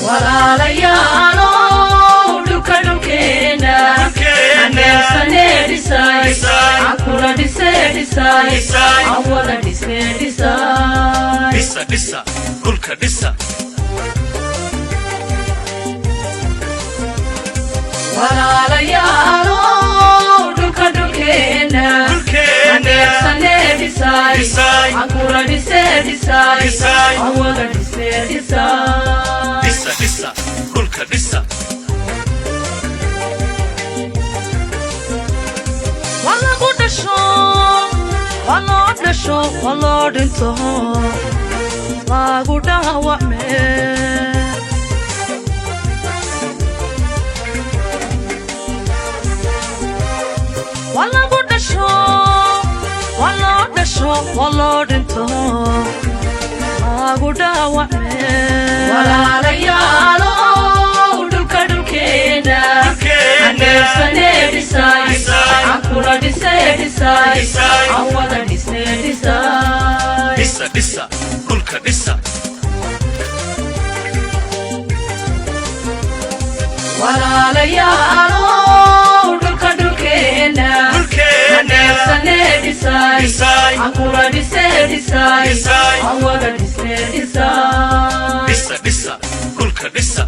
walaalayaalo dhulka dhulkeena aneersane dhisay akula dhisay awada dhisay dhisa dhulka dhisa walaalayaalo dhulka dhulkeena aneersane dhisay akula dhisay awada dhisay dhisa dhulka dhisa waloo dhinto lagu dhaawacme walagu dhasho waloo dhinto lagu dhaawacme walaalayaalo dhulka dhulkeena aneersane dhisay akula dhisay awada dhisay dhisa dhulka dhisa walaalayaalo dhulka dhulkeena aneersane dhisay akula dhisay awada dhisay dhisa dhulka dhisa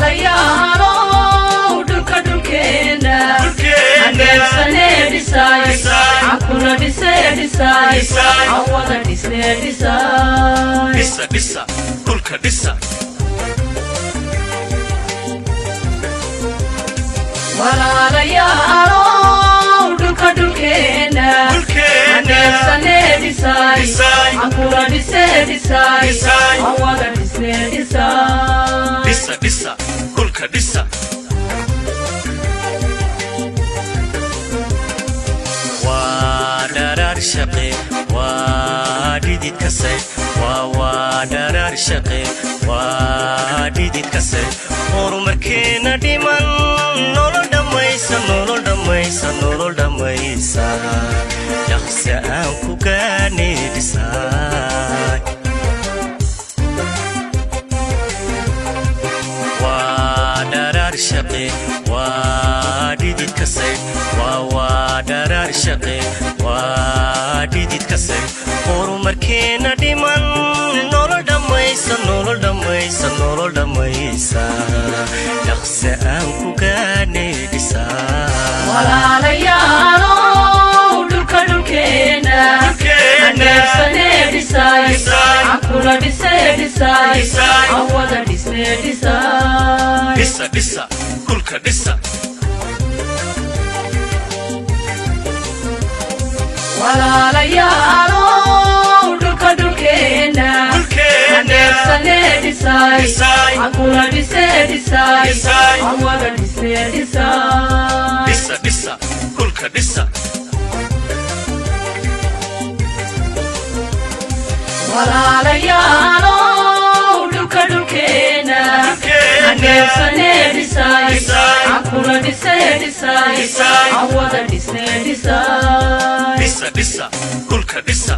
walaalayaalo dhulka dhulkeena aneersane dhisay akula dhisay awada dhisay dhisa dhulka dhisa walaalayaalo dhulka dhulkeena aneersane dhisay akula dhisay awada dhisay dhisa dhulka dhisa waa dharaar shaqe waa dhidid kase waa dharaar shaqe waa dhidid kase horumarkeena dhiman nolol dhammaysa dhaqsi aan ku gaane dhisay waa dharaar shaqe waa dhidid kase waa dharaar shaqe waa dhidid kase horumarkeena dhiman nolol dhammaysa dhaqsi aan ku gaane dhisay walaalayaalo dhulka dhulkeena aneersane dhisay akula dhisay awada dhisay dhisa dhulka dhisa walaalayaalo dhulka dhulkeena aneersane dhisay akula dhisay awada dhisay dhisa dhulka dhisa walaalayaalo dhulka dhulkeena aneersane dhisay akula dhisay awada dhisay dhisa dhulka dhisa